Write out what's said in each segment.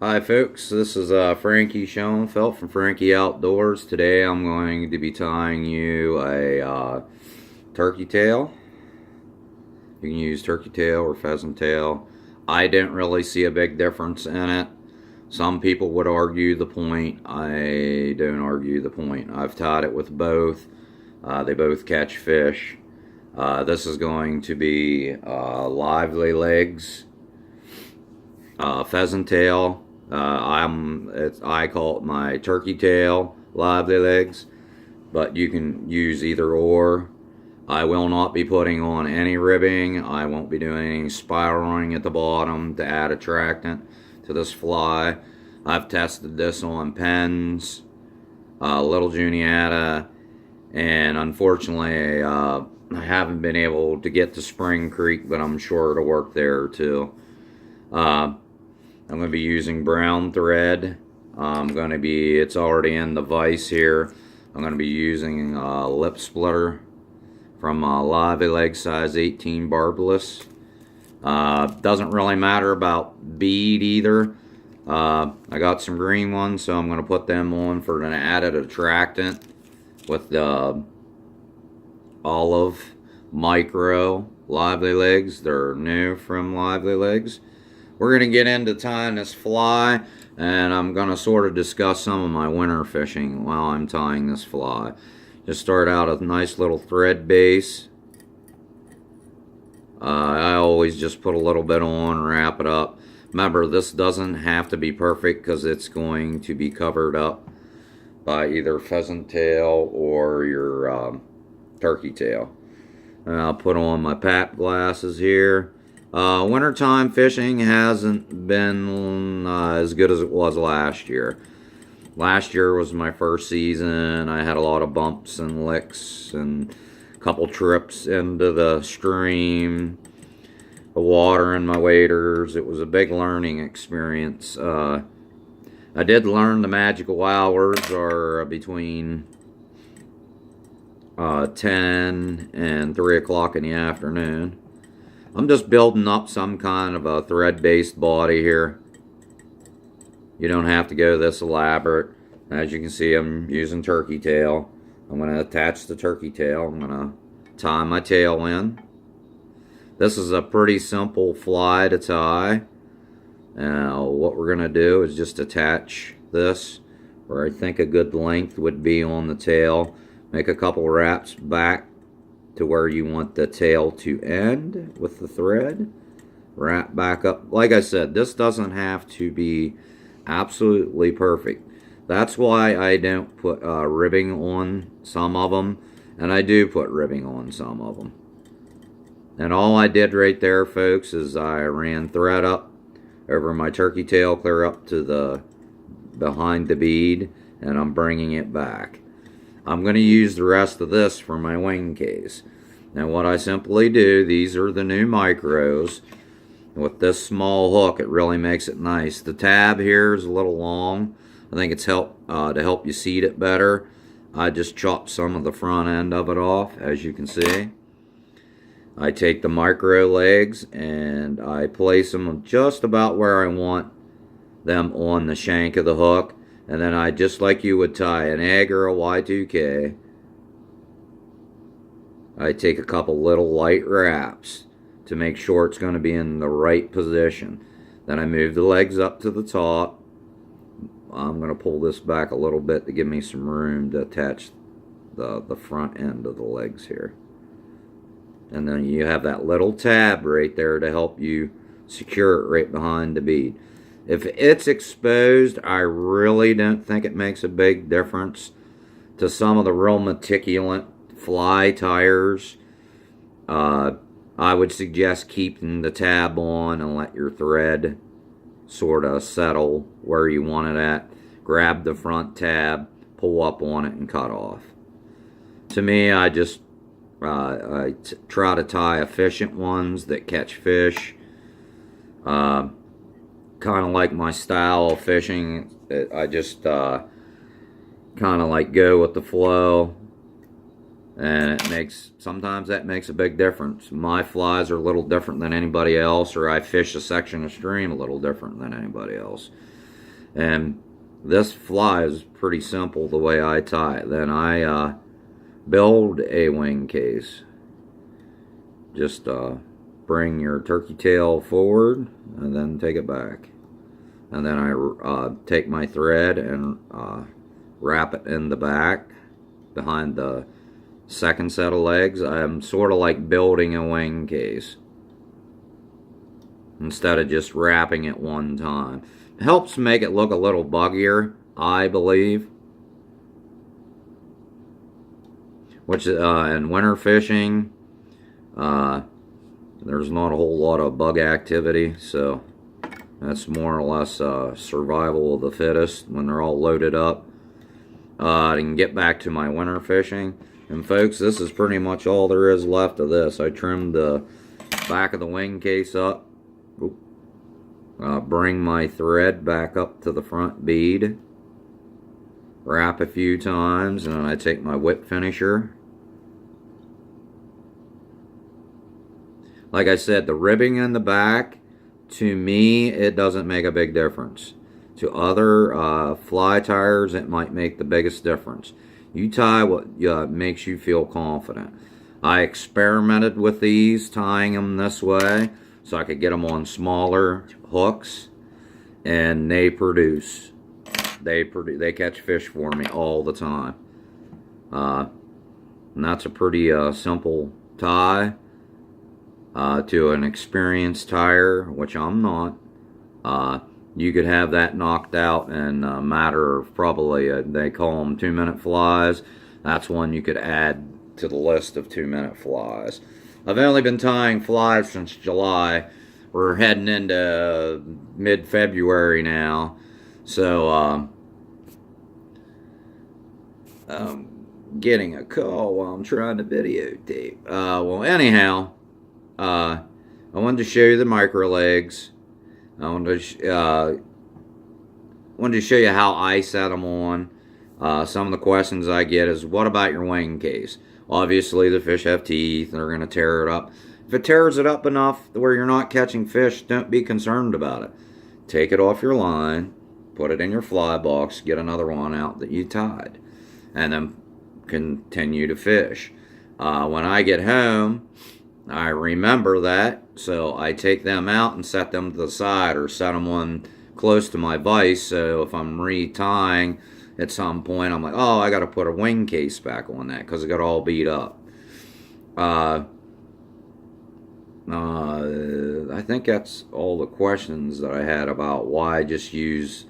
Hi folks, this is Frankie Schoenfeld from Frankie Outdoors. Today I'm going to be tying you a turkey tail. You can use turkey tail or pheasant tail. I didn't really see a big difference in it. Some people would argue the point. I don't argue the point. I've tied it with both. They both catch fish. This is going to be lively legs, pheasant tail. I call it my turkey tail lively legs, but you can use either or. I will not be putting on any ribbing. I won't be doing any spiraling at the bottom to add attractant to this fly. I've tested this on pens, little juniata, and unfortunately I haven't been able to get to Spring Creek, but I'm sure it'll work there too. I'm going to be using brown thread. It's already in the vise here. I'm going to be using a lip splitter from Lively Leg size 18 barbless. Doesn't really matter about bead either. I got some green ones, so I'm going to put them on for an added attractant with the olive micro Lively Legs. They're new from Lively Legs. We're going to get into tying this fly, and I'm going to sort of discuss some of my winter fishing while I'm tying this fly. Just start out a nice little thread base. I always just put a little bit on, wrap it up. Remember, this doesn't have to be perfect because it's going to be covered up by either pheasant tail or your turkey tail. And I'll put on my pap glasses here. Wintertime fishing hasn't been as good as it was last year. Last year was my first season. I had a lot of bumps and licks and a couple trips into the stream, the water in my waders. It was a big learning experience. I did learn the magical hours are between 10 and 3 o'clock in the afternoon. I'm just building up some kind of a thread-based body here. You don't have to go this elaborate. As you can see, I'm using turkey tail. I'm going to attach the turkey tail. I'm going to tie my tail in. This is a pretty simple fly to tie. Now, what we're going to do is just attach this where I think a good length would be on the tail. Make a couple wraps back to where you want the tail to end with the thread. Wrap back up. Like I said, this doesn't have to be absolutely perfect. That's why I don't put ribbing on some of them, and I do put ribbing on some of them. And all I did right there, folks, is I ran thread up over my turkey tail, clear up to the behind the bead, and I'm bringing it back. I'm going to use the rest of this for my wing case. Now what I simply do, these are the new micros. With this small hook, it really makes it nice. The tab here is a little long. I think it's to help you seat it better. I just chopped some of the front end of it off, as you can see. I take the micro legs and I place them just about where I want them on the shank of the hook. And then I, just like you would tie an egg or a Y2K, I take a couple little light wraps to make sure it's going to be in the right position. Then I move the legs up to the top. I'm going to pull this back a little bit to give me some room to attach the front end of the legs here. And then you have that little tab right there to help you secure it right behind the bead. If it's exposed, I really don't think it makes a big difference. To some of the real meticulous fly tires, I would suggest keeping the tab on and let your thread sort of settle where you want it at. Grab the front tab, pull up on it, and cut off. To me, I just try to tie efficient ones that catch fish. Kind of like my style of fishing. I just kind of like go with the flow, and sometimes that makes a big difference. My flies are a little different than anybody else, or I fish a section of stream a little different than anybody else. And this fly is pretty simple the way I tie it. Then I build a wing case. Just bring your turkey tail forward and then take it back. And then I take my thread and wrap it in the back behind the second set of legs. I'm sort of like building a wing case instead of just wrapping it one time. It helps make it look a little buggier, I believe. Which in winter fishing, there's not a whole lot of bug activity, so that's more or less survival of the fittest when they're all loaded up. I can get back to my winter fishing. And folks, this is pretty much all there is left of this. I trimmed the back of the wing case up. Bring my thread back up to the front bead. Wrap a few times, and then I take my whip finisher. Like I said, the ribbing in the back, to me, it doesn't make a big difference. To other fly tires, it might make the biggest difference. You tie what makes you feel confident. I experimented with these, tying them this way, so I could get them on smaller hooks, and they produce. They catch fish for me all the time. And that's a pretty simple tie. To an experienced tire, which I'm not, you could have that knocked out in a matter of probably, they call them 2-minute flies. That's one you could add to the list of 2-minute flies. I've only been tying flies since July. We're heading into mid-February now. So, getting a call while I'm trying to videotape. Well, anyhow, I wanted to show you the micro legs. I wanted to show you how I set them on. Some of the questions I get is, what about your wing case? Obviously, the fish have teeth. They're going to tear it up. If it tears it up enough where you're not catching fish, don't be concerned about it. Take it off your line, put it in your fly box, get another one out that you tied, and then continue to fish. When I get home, I remember that, so I take them out and set them to the side or set them on close to my vise, so if I'm retying at some point, I'm like, oh, I got to put a wing case back on that because it got all beat up. I think that's all the questions that I had about why I just use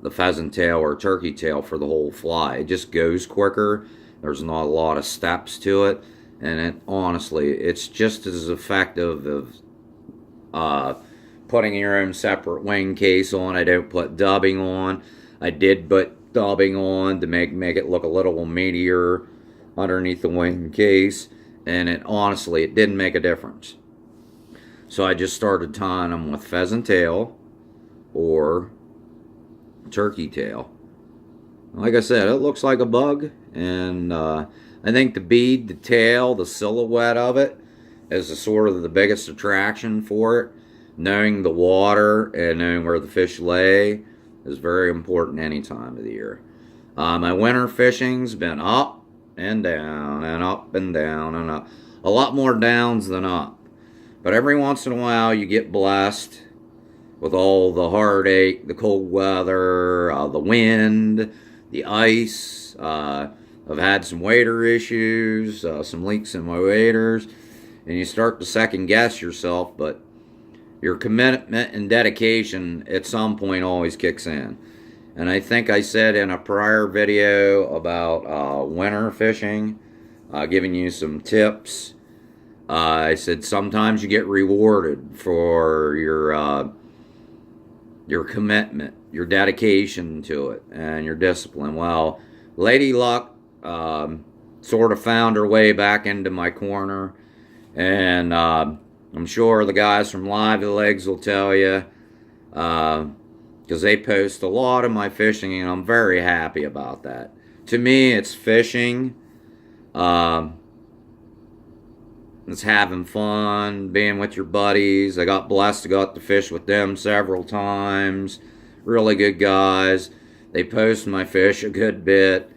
the pheasant tail or turkey tail for the whole fly. It just goes quicker. There's not a lot of steps to it. And honestly, it's just as effective of putting your own separate wing case on. I don't put dubbing on. I did put dubbing on to make it look a little meatier underneath the wing case. And honestly, it didn't make a difference. So I just started tying them with pheasant tail or turkey tail. Like I said, it looks like a bug, and I think the bead, the tail, the silhouette of it is sort of the biggest attraction for it. Knowing the water and knowing where the fish lay is very important any time of the year. My winter fishing's been up and down and up and down and up. A lot more downs than up. But every once in a while you get blessed with all the heartache, the cold weather, the wind, the ice. I've had some wader issues, some leaks in my waders, and you start to second guess yourself, but your commitment and dedication at some point always kicks in. And I think I said in a prior video about winter fishing, giving you some tips, I said sometimes you get rewarded for your commitment, your dedication to it, and your discipline. Well, Lady Luck sort of found her way back into my corner, and I'm sure the guys from Live to Legz will tell you, because they post a lot of my fishing, and I'm very happy about that. To me, it's fishing. It's having fun, being with your buddies. I got blessed to go out to fish with them several times. Really good guys. They post my fish a good bit.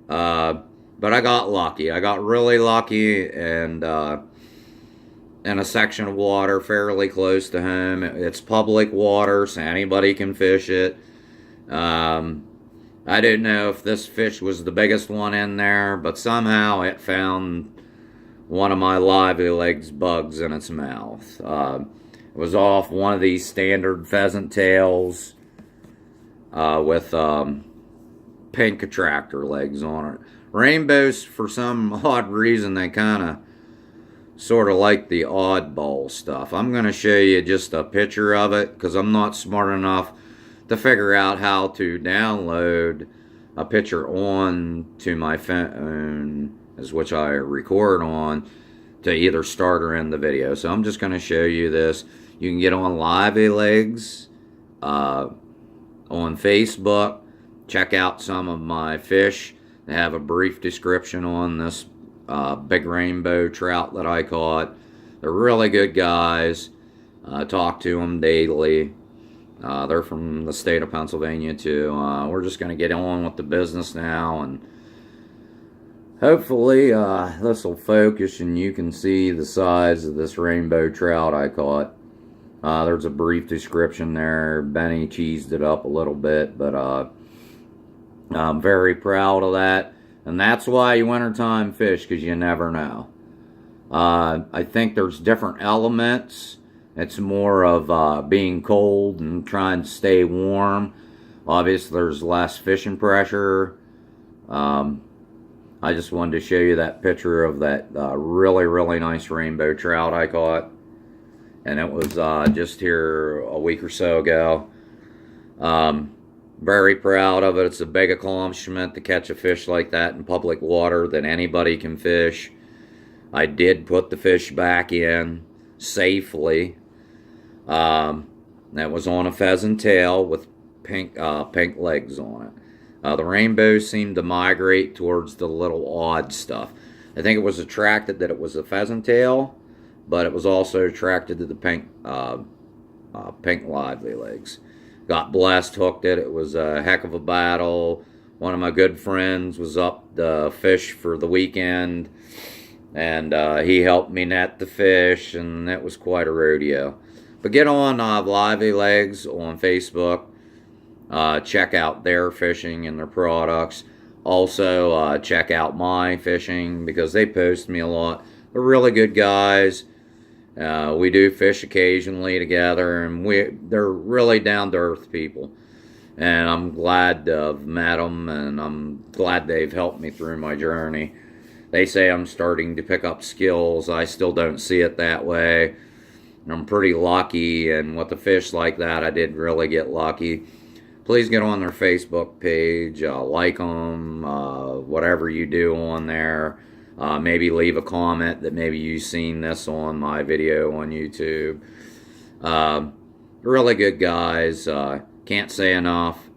But I got lucky. I got really lucky, and in a section of water fairly close to home. It's public water, so anybody can fish it. I didn't know if this fish was the biggest one in there, but somehow it found one of my lively legs bugs in its mouth. It was off one of these standard pheasant tails with pink attractor legs on it. Rainbows, for some odd reason, they kind of sort of like the oddball stuff. I'm going to show you just a picture of it because I'm not smart enough to figure out how to download a picture on to my phone, as which I record on, to either start or end the video. So I'm just going to show you this. You can get on Lively Legs on Facebook. Check out some of my fish. They have a brief description on this big rainbow trout that I caught. They're really good guys. I talk to them daily. They're from the state of Pennsylvania too. We're just going to get on with the business now, and hopefully this will focus and you can see the size of this rainbow trout I caught. There's a brief description there. Benny cheesed it up a little bit, but I'm very proud of that. And that's why you wintertime fish, because you never know. I think there's different elements. It's more of being cold and trying to stay warm. Obviously, there's less fishing pressure. I just wanted to show you that picture of that really, really nice rainbow trout I caught. And it was just here a week or so ago. Very proud of it. It's a big accomplishment to catch a fish like that in public water that anybody can fish. I did put the fish back in safely. That was on a pheasant tail with pink legs on it. The rainbows seemed to migrate towards the little odd stuff. I think it was attracted that it was a pheasant tail, but it was also attracted to the pink lively legs. Got blessed, hooked it. It was a heck of a battle. One of my good friends was up to fish for the weekend, and he helped me net the fish, and it was quite a rodeo. But get on Lively Legs on Facebook. Check out their fishing and their products. Also, check out my fishing because they post me a lot. They're really good guys. We do fish occasionally together, and they're really down-to-earth people. And I'm glad to have met them, and I'm glad they've helped me through my journey. They say I'm starting to pick up skills. I still don't see it that way. I'm pretty lucky, and with a fish like that, I did really get lucky. Please get on their Facebook page, like them, whatever you do on there. Maybe leave a comment that maybe you've seen this on my video on YouTube. Really good guys. Can't say enough.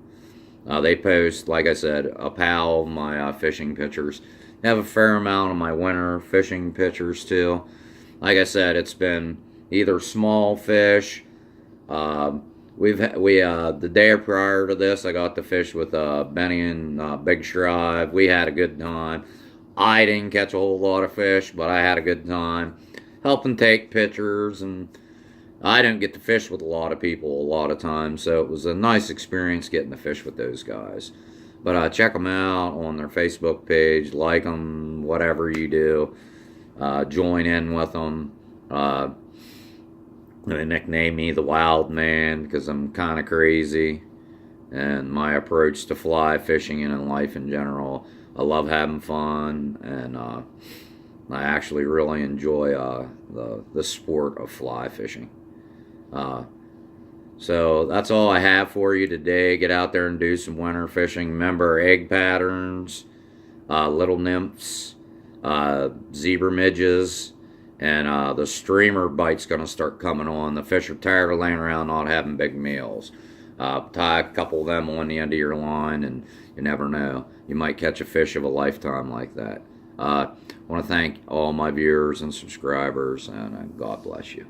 They post, like I said, a pile of my fishing pictures. They have a fair amount of my winter fishing pictures too. Like I said, it's been either small fish. The day prior to this, I got to fish with Benny and Big Shrive. We had a good time. I didn't catch a whole lot of fish, but I had a good time helping take pictures, and I didn't get to fish with a lot of people a lot of times, so it was a nice experience getting to fish with those guys. But check them out on their Facebook page, like them, whatever you do. Join in with them. They nickname me the Wild Man because I'm kind of crazy, and my approach to fly fishing and in life in general. I love having fun, and I actually really enjoy the sport of fly fishing. So that's all I have for you today. Get out there and do some winter fishing. Remember egg patterns, little nymphs, zebra midges, and the streamer bite's going to start coming on. The fish are tired of laying around not having big meals. Tie a couple of them on the end of your line, and you never know. You might catch a fish of a lifetime like that. I want to thank all my viewers and subscribers, and God bless you.